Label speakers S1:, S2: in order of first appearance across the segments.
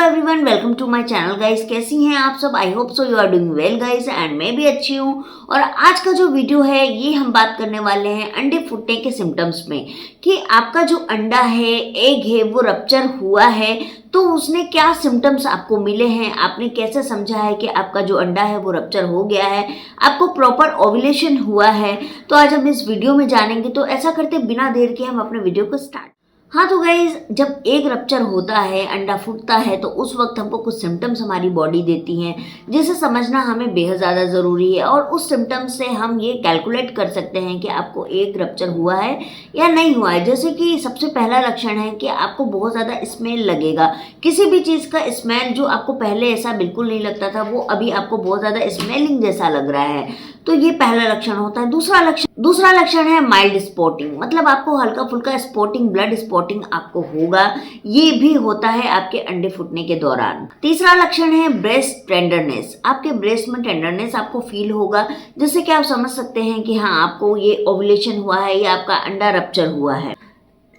S1: Everyone, welcome to my channel guys. कैसी हैं आप सब? I hope so you are doing well guys and मैं भी अच्छी हूँ। और आज का जो वीडियो है ये हम बात करने वाले हैं अंडे फूटने के सिम्टम्स में, कि आपका जो अंडा है, एग है, वो रप्चर हुआ है तो उसने क्या सिम्टम्स आपको मिले हैं, आपने कैसे समझा है कि आपका जो अंडा है वो रप्चर हो गया है, आपको प्रॉपर ओव्यूलेशन हुआ है। तो आज हम इस वीडियो में जानेंगे। तो ऐसा करते बिना देर के हम अपने वीडियो को स्टार्ट। हाँ तो गाइज, जब एग रप्चर होता है, अंडा फूटता है, तो उस वक्त हमको कुछ सिम्टम्स हमारी बॉडी देती हैं जिसे समझना हमें बेहद ज़्यादा ज़रूरी है। और उस सिम्टम्स से हम ये कैलकुलेट कर सकते हैं कि आपको एग रप्चर हुआ है या नहीं हुआ है। जैसे कि सबसे पहला लक्षण है कि आपको बहुत ज़्यादा स्मेल लगेगा। किसी भी चीज़ का स्मेल जो आपको पहले ऐसा बिल्कुल नहीं लगता था, वो अभी आपको बहुत ज़्यादा स्मेलिंग जैसा लग रहा है। तो ये पहला लक्षण होता है। दूसरा लक्षण है माइल्ड स्पॉटिंग, मतलब आपको हल्का फुल्का स्पॉटिंग, ब्लड स्पॉटिंग आपको होगा। ये भी होता है आपके अंडे फूटने के दौरान। तीसरा लक्षण है ब्रेस्ट टेंडरनेस, आपके ब्रेस्ट में टेंडरनेस आपको फील होगा, जिससे कि आप समझ सकते हैं कि हाँ, आपको ये ओव्यूलेशन हुआ है या आपका अंडा रप्चर हुआ है।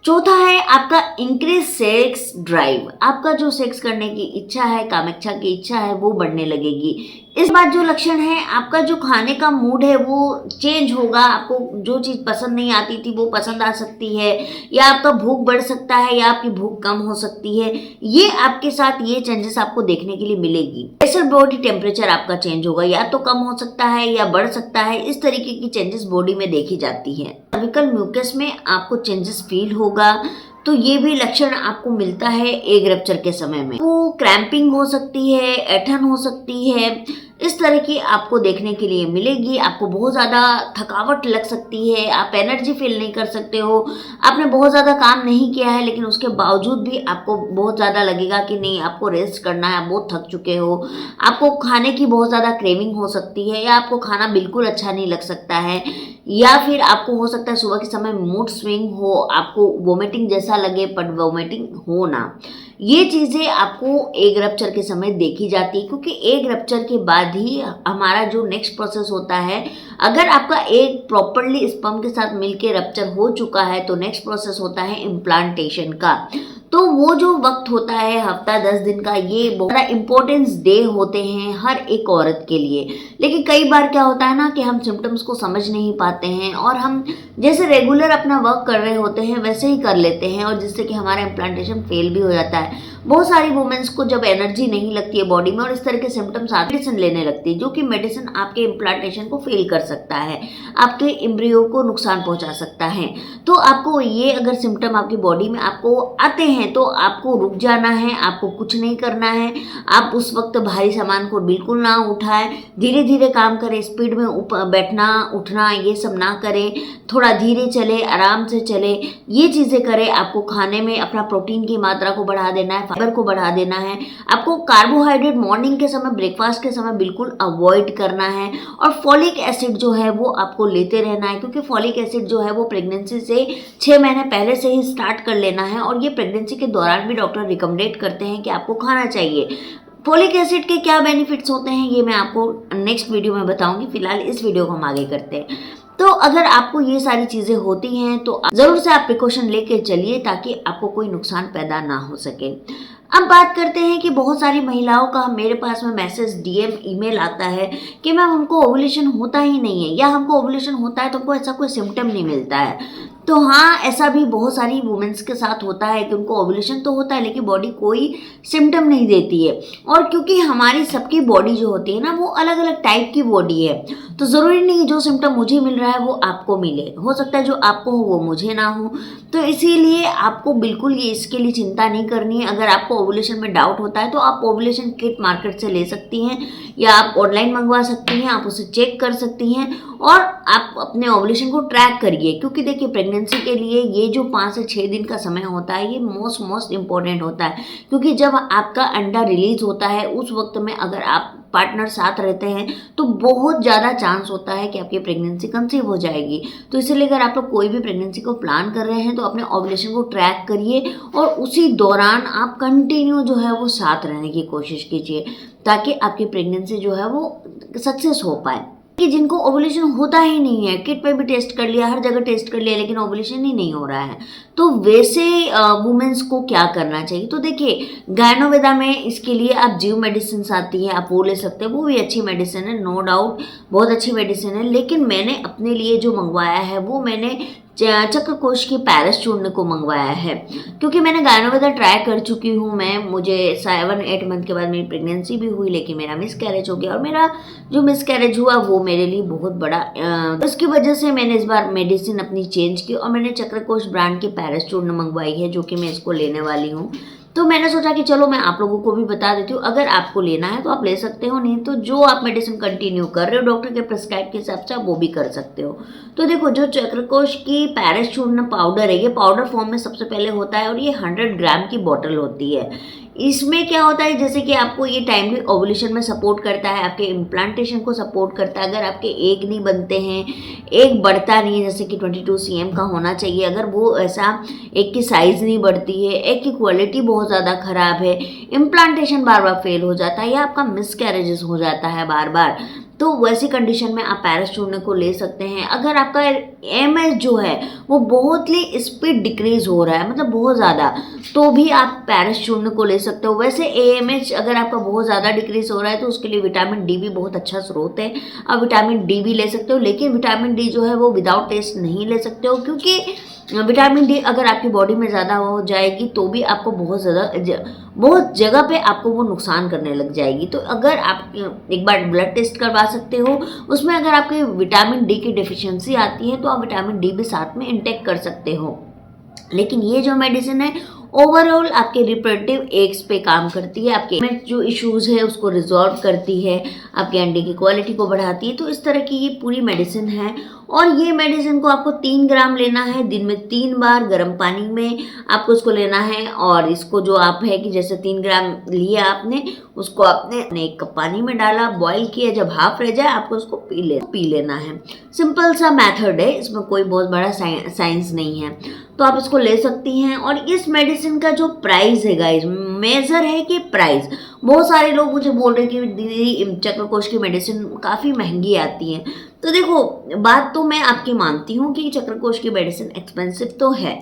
S1: चौथा है आपका इंक्रीज सेक्स ड्राइव, आपका जो सेक्स करने की इच्छा है, कामेच्छा की इच्छा है, वो बढ़ने लगेगी। इस बात जो लक्षण है, आपका जो खाने का मूड है वो चेंज होगा। आपको जो चीज़ पसंद नहीं आती थी वो पसंद आ सकती है, या आपका भूख बढ़ सकता है या आपकी भूख कम हो सकती है। ये आपके साथ ये चेंजेस आपको देखने के लिए मिलेगी। बेसल बॉडी टेम्परेचर आपका चेंज होगा, या तो कम हो सकता है या बढ़ सकता है। इस तरीके की चेंजेस बॉडी में देखी जाती है। सर्विकल म्यूकस में आपको चेंजेस फील होगा, तो ये भी लक्षण आपको मिलता है एग रप्चर के समय में। वो क्रैम्पिंग हो सकती है, ऐठन हो सकती है, इस तरह की आपको देखने के लिए मिलेगी। आपको बहुत ज़्यादा थकावट लग सकती है, आप एनर्जी फील नहीं कर सकते हो। आपने बहुत ज़्यादा काम नहीं किया है लेकिन उसके बावजूद भी आपको बहुत ज़्यादा लगेगा कि नहीं, आपको रेस्ट करना है, आप बहुत थक चुके हो। आपको खाने की बहुत ज़्यादा क्रेविंग हो सकती है, या आपको खाना बिल्कुल अच्छा नहीं लग सकता है, या फिर आपको हो सकता है सुबह के समय मूड स्विंग हो, आपको वोमिटिंग जैसा लगे बट वोमिटिंग हो ना। ये चीज़ें आपको एग रप्चर के समय देखी जाती है, क्योंकि एग रप्चर के बाद ही हमारा जो नेक्स्ट प्रोसेस होता है, अगर आपका एग प्रॉपरली स्पर्म के साथ मिलके रप्चर हो चुका है तो नेक्स्ट प्रोसेस होता है इम्प्लांटेशन का। तो वो जो वक्त होता है हफ्ता 10 दिन का, ये बहुत बड़ा इम्पोर्टेंस डे होते हैं हर एक औरत के लिए। लेकिन कई बार क्या होता है ना कि हम सिम्टम्स को समझ नहीं पाते हैं, और हम जैसे रेगुलर अपना वर्क कर रहे होते हैं वैसे ही कर लेते हैं, और जिससे कि हमारा इम्प्लांटेशन फेल भी हो जाता है। बहुत सारी वुमेन्स को जब एनर्जी नहीं लगती है बॉडी में और इस तरह के सिम्टम्स आते, मेडिसिन लेने लगती है, जो कि मेडिसिन आपके इम्प्लांटेशन को फेल कर सकता है, आपके एम्ब्रियो को नुकसान पहुंचा सकता है। तो आपको ये अगर सिम्टम आपकी बॉडी में आपको आते हैं तो आपको रुक जाना है, आपको कुछ नहीं करना है। आप उस वक्त भारी सामान को बिल्कुल ना उठाएं, धीरे धीरे काम करें, स्पीड में बैठना उठना ये सब ना करें, थोड़ा धीरे चले, आराम से चले, ये चीज़ें करें। आपको खाने में अपना प्रोटीन की मात्रा को बढ़ा देना है, फाइबर को बढ़ा देना है। आपको कार्बोहाइड्रेट मॉर्निंग के समय, ब्रेकफास्ट के समय बिल्कुल अवॉइड करना है। और फॉलिक एसिड जो है वो आपको लेते रहना है, क्योंकि फॉलिक एसिड जो है वो प्रेगनेंसी से 6 महीने पहले से ही स्टार्ट कर लेना है, और ये प्रेगनेंसी के दौरान भी डॉक्टर रिकमेंडेट करते हैं कि आपको खाना चाहिए। फोलिक एसिड के क्या बेनिफिट्स होते हैं ये मैं आपको नेक्स्ट वीडियो में बताऊंगी। फिलहाल इस वीडियो को हम आगे करते हैं। तो अगर आपको ये सारी चीज़ें होती हैं तो ज़रूर से आप प्रिकॉशन लेके चलिए, ताकि आपको कोई नुकसान पैदा ना हो सके। अब बात करते हैं कि बहुत सारी महिलाओं का मेरे पास में मैसेज, डीएम, ईमेल आता है कि मैम हमको ओव्यूलेशन होता ही नहीं है, या हमको ओव्यूलेशन होता है तो हमको ऐसा कोई सिम्टम नहीं मिलता है। तो हाँ, ऐसा भी बहुत सारी वुमेन्स के साथ होता है कि उनको ओव्यूलेशन तो होता है लेकिन बॉडी कोई सिम्टम नहीं देती है। और क्योंकि हमारी सबकी बॉडी जो होती है ना, वो अलग अलग टाइप की बॉडी है, तो ज़रूरी नहीं जो सिम्टम मुझे मिल रहा है वो आपको मिले, हो सकता है जो आपको हो वो मुझे ना हो। तो इसीलिए आपको बिल्कुल ये इसके लिए चिंता नहीं करनी है। अगर आपको ओव्यूलेशन में डाउट होता है तो आप ओव्यूलेशन किट मार्केट से ले सकती हैं, या आप ऑनलाइन मंगवा सकती हैं, आप उसे चेक कर सकती हैं, और आप अपने ओव्यूलेशन को ट्रैक करिए। क्योंकि देखिए, प्रेगनेंसी के लिए ये जो 5 से 6 दिन का समय होता है ये मोस्ट इम्पॉर्टेंट होता है, क्योंकि जब आपका अंडा रिलीज होता है उस वक्त में अगर आप पार्टनर साथ रहते हैं तो बहुत ज़्यादा चांस होता है कि आपकी प्रेगनेंसी कंसीव हो जाएगी। तो इसलिए अगर आप लोग कोई भी प्रेगनेंसी को प्लान कर रहे हैं तो अपने ओव्यूलेशन को ट्रैक करिए, और उसी दौरान आप कंटिन्यू जो है वो साथ रहने की कोशिश कीजिए, ताकि आपकी प्रेगनेंसी जो है वो सक्सेस हो पाए। कि जिनको ओवुलेशन होता ही नहीं है, किट पे भी टेस्ट कर लिया, हर जगह टेस्ट कर लिया, लेकिन ओवुलेशन ही नहीं हो रहा है, तो वैसे वुमेन्स को क्या करना चाहिए? तो देखिए, गायनोवेदा में इसके लिए आप जीव मेडिसिन आती है, आप वो ले सकते हैं, वो भी अच्छी मेडिसिन है, नो डाउट बहुत अच्छी मेडिसिन है। लेकिन मैंने अपने लिए जो मंगवाया है वो मैंने चक्रकोश की पैरिस चूर्ण को मंगवाया है, क्योंकि मैंने गायनोवेदा ट्राई कर चुकी हूँ। मुझे 7-8 मंथ के बाद मेरी प्रेगनेंसी भी हुई, लेकिन मेरा मिस कैरेज हो गया, और मेरा जो मिस कैरेज हुआ वो मेरे लिए बहुत बड़ा इसकी वजह से मैंने इस बार मेडिसिन अपनी चेंज की और मैंने चक्रकोश ब्रांड की पैरिस चूर्ण मंगवाई है, जो कि मैं इसको लेने वाली हूँ। तो मैंने सोचा कि चलो मैं आप लोगों को भी बता देती हूँ, अगर आपको लेना है तो आप ले सकते हो, नहीं तो जो आप मेडिसिन कंटिन्यू कर रहे हो डॉक्टर के प्रिस्क्राइब के हिसाब से आप वो भी कर सकते हो। तो देखो, जो चक्रकोश की पैरिस चूर्ण पाउडर है, ये पाउडर फॉर्म में सबसे पहले होता है और ये 100 ग्राम की बॉटल होती है। इसमें क्या होता है, जैसे कि आपको ये टाइमली ओवुलेशन में सपोर्ट करता है, आपके इम्प्लांटेशन को सपोर्ट करता है। अगर आपके एग नहीं बनते हैं, एग बढ़ता नहीं है, जैसे कि 22 cm का होना चाहिए, अगर वो ऐसा एग की साइज़ नहीं बढ़ती है, एग की क्वालिटी बहुत ज़्यादा ख़राब है, इम्प्लांटेशन बार बार फेल हो जाता है, या आपका मिस कैरेजेस हो जाता है बार बार, तो वैसी कंडीशन में आप पैरिस चूर्ण को ले सकते हैं। अगर आपका AMH जो है वो बहुत ही स्पीड डिक्रीज हो रहा है, मतलब बहुत ज़्यादा, तो भी आप पैरिस चूर्ण को ले सकते हो। वैसे AMH अगर आपका बहुत ज़्यादा डिक्रीज हो रहा है तो उसके लिए विटामिन डी भी बहुत अच्छा स्रोत है, आप विटामिन डी भी ले सकते हो। लेकिन विटामिन डी जो है वो विदाउट टेस्ट नहीं ले सकते हो, क्योंकि विटामिन डी अगर आपकी बॉडी में ज़्यादा हो जाएगी तो भी आपको बहुत जगह पे आपको वो नुकसान करने लग जाएगी। तो अगर आप एक बार ब्लड टेस्ट करवा सकते हो, उसमें अगर आपके विटामिन डी की डेफिशिएंसी आती है तो आप विटामिन डी भी साथ में इंटेक कर सकते हो। लेकिन ये जो मेडिसिन है ओवरऑल आपके रिप्रोडक्टिव एग्स पे काम करती है, आपके में जो इश्यूज है उसको रिजॉल्व करती है, आपके अंडे की क्वालिटी को बढ़ाती है। तो इस तरह की ये पूरी मेडिसिन है, और ये मेडिसिन को आपको 3 ग्राम लेना है, दिन में 3 बार गर्म पानी में आपको इसको लेना है। और इसको जो आप है कि जैसे 3 ग्राम लिया आपने, उसको आपने 1 कप पानी में डाला, बॉईल किया, जब हाफ रह जाए आपको उसको पी लेना है। सिंपल सा मेथड है, इसमें कोई बहुत बड़ा साइंस नहीं है, तो आप इसको ले सकती हैं। और इस मेडिसिन का जो प्राइस है गाइस, मेजर है कि प्राइस, बहुत सारे लोग मुझे बोल रहे हैं कि दीदी चक्रकोश की मेडिसिन काफ़ी महंगी आती है। तो देखो, बात तो मैं आपकी मानती हूँ कि चक्रकोश की मेडिसिन एक्सपेंसिव तो है,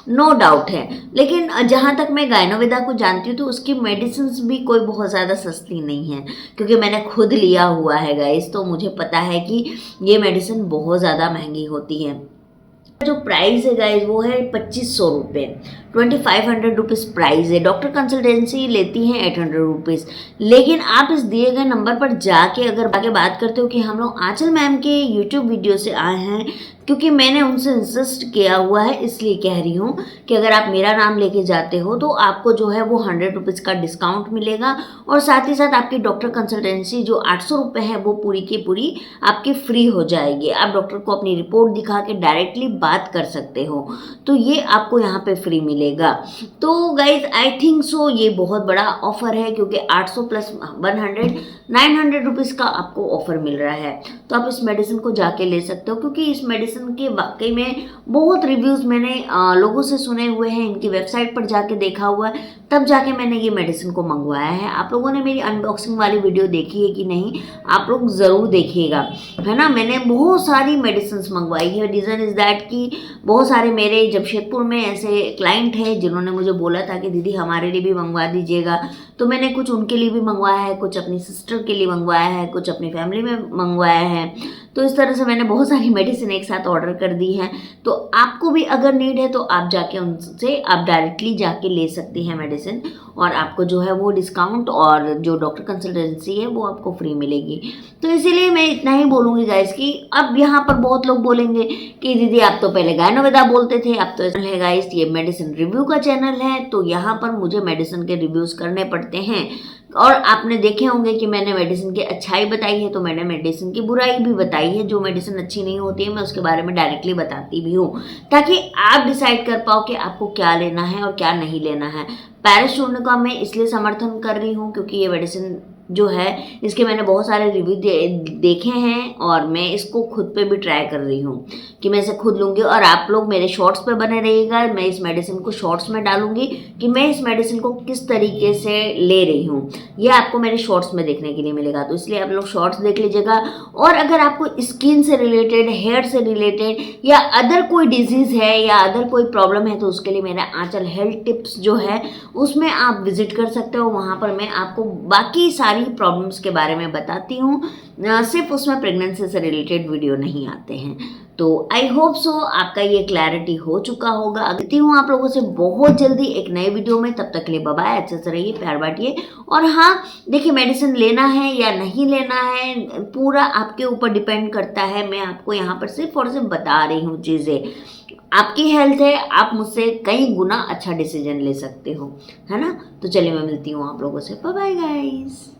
S1: नो डाउट है, लेकिन जहाँ तक मैं गायनोवेदा को जानती हूँ तो उसकी मेडिसिन भी कोई बहुत ज़्यादा सस्ती नहीं है, क्योंकि मैंने खुद लिया हुआ है गाइस, तो मुझे पता है कि ये मेडिसिन बहुत ज़्यादा महंगी होती है। जो प्राइस है गाइस वो है 2500 रुपये, 2500 रुपीज़ प्राइस है। डॉक्टर कंसल्टेंसी लेती है 800 रुपीज़। लेकिन आप इस दिए गए नंबर पर जाके अगर आगे बात करते हो कि हम लोग आंचल मैम के यूट्यूब वीडियो से आए हैं, क्योंकि मैंने उनसे इंसिस्ट किया हुआ है, इसलिए कह रही हूँ कि अगर आप मेरा नाम लेके जाते हो तो आपको जो है वो 100 रुपीज़ का डिस्काउंट मिलेगा, और साथ ही साथ आपकी डॉक्टर कंसल्टेंसी जो 800 रुपये है वो पूरी की पूरी आपकी फ्री हो जाएगी। आप डॉक्टर को अपनी रिपोर्ट दिखा के डायरेक्टली बात कर सकते हो, तो ये आपको यहाँ पे फ्री मिलेगा। तो गाइज आई थिंक सो ये बहुत बड़ा ऑफर है, क्योंकि 800 प्लस 100 900 रुपीज़ का आपको ऑफर मिल रहा है। तो आप इस मेडिसिन को जाके ले सकते हो, क्योंकि इस मेडिसिन के वाकई में बहुत रिव्यूज़ मैंने लोगों से सुने हुए हैं, इनकी वेबसाइट पर जाके देखा हुआ है, तब जाके मैंने ये मेडिसिन को मंगवाया है। आप लोगों ने मेरी अनबॉक्सिंग वाली वीडियो देखी है कि नहीं, आप लोग ज़रूर देखिएगा, है ना। मैंने बहुत सारी मेडिसिन मंगवाई है। रीज़न इज़ दैट कि बहुत सारे मेरे जमशेदपुर में ऐसे क्लाइंट हैं जिन्होंने मुझे बोला था कि दीदी हमारे लिए भी मंगवा दीजिएगा, तो मैंने कुछ उनके लिए भी मंगवाया है, कुछ अपनी सिस्टर के लिए मंगवाया है, कुछ अपनी फैमिली में मंगवाया है। तो इस तरह से मैंने बहुत सारी मेडिसिन एक साथ ऑर्डर कर दी है। तो आपको भी अगर नीड है तो आप जाके उनसे आप डायरेक्टली जाके ले सकती हैं मेडिसिन, और आपको जो है वो डिस्काउंट और जो डॉक्टर कंसल्टेंसी है वो आपको फ्री मिलेगी। तो इसीलिए मैं इतना ही बोलूँगी गाइस कि अब यहाँ पर बहुत लोग बोलेंगे कि दीदी आप तो पहले गायनोवेदा बोलते थे, अब तो है गाइस ये मेडिसिन रिव्यू का चैनल है, तो यहाँ पर मुझे मेडिसिन के रिव्यूज़ करने पड़ते हैं। और आपने देखे होंगे कि मैंने मेडिसिन की अच्छाई बताई है, तो मैंने मेडिसिन की बुराई भी बताई है। जो मेडिसिन अच्छी नहीं होती है मैं उसके बारे में डायरेक्टली बताती भी हूँ, ताकि आप डिसाइड कर पाओ कि आपको क्या लेना है और क्या नहीं लेना है। पैरिस चूर्ण का मैं इसलिए समर्थन कर रही हूँ क्योंकि ये मेडिसिन जो है इसके मैंने बहुत सारे रिव्यू देखे हैं और मैं इसको खुद पे भी ट्राई कर रही हूँ कि मैं इसे खुद लूँगी। और आप लोग मेरे शॉर्ट्स पे बने रहिएगा, मैं इस मेडिसिन को शॉर्ट्स में डालूंगी कि मैं इस मेडिसिन को किस तरीके से ले रही हूँ, ये आपको मेरे शॉर्ट्स में देखने के लिए मिलेगा। तो इसलिए आप लोग शॉर्ट्स देख लीजिएगा। और अगर आपको स्किन से रिलेटेड, हेयर से रिलेटेड या अदर कोई डिजीज़ है या अदर कोई प्रॉब्लम है तो उसके लिए मेरा आंचल हेल्थ टिप्स जो है उसमें आप विजिट कर सकते हो। वहाँ पर मैं आपको बाकी सारी प्रॉब्लम्स के बारे में बताती हूँ, सिर्फ उसमें प्रेगनेंसी से रिलेटेड वीडियो नहीं आते हैं। तो आई होप सो आपका ये क्लैरिटी हो चुका होगा। आती हूँ आप लोगों से बहुत जल्दी एक नए वीडियो में, तब तक के लिए बाय बाय, अच्छे से रहिए, प्यार बांटिए। और हाँ देखिए, मेडिसिन लेना है या नहीं लेना है पूरा आपके ऊपर डिपेंड करता है। मैं आपको यहाँ पर सिर्फ और सिर्फ बता रही हूँ चीज़ें, आपकी हेल्थ है, आप मुझसे कई गुना अच्छा डिसीजन ले सकते हो, है ना। तो चलिए मैं मिलती हूँ आप लोगों से, बाय बाय गाइस।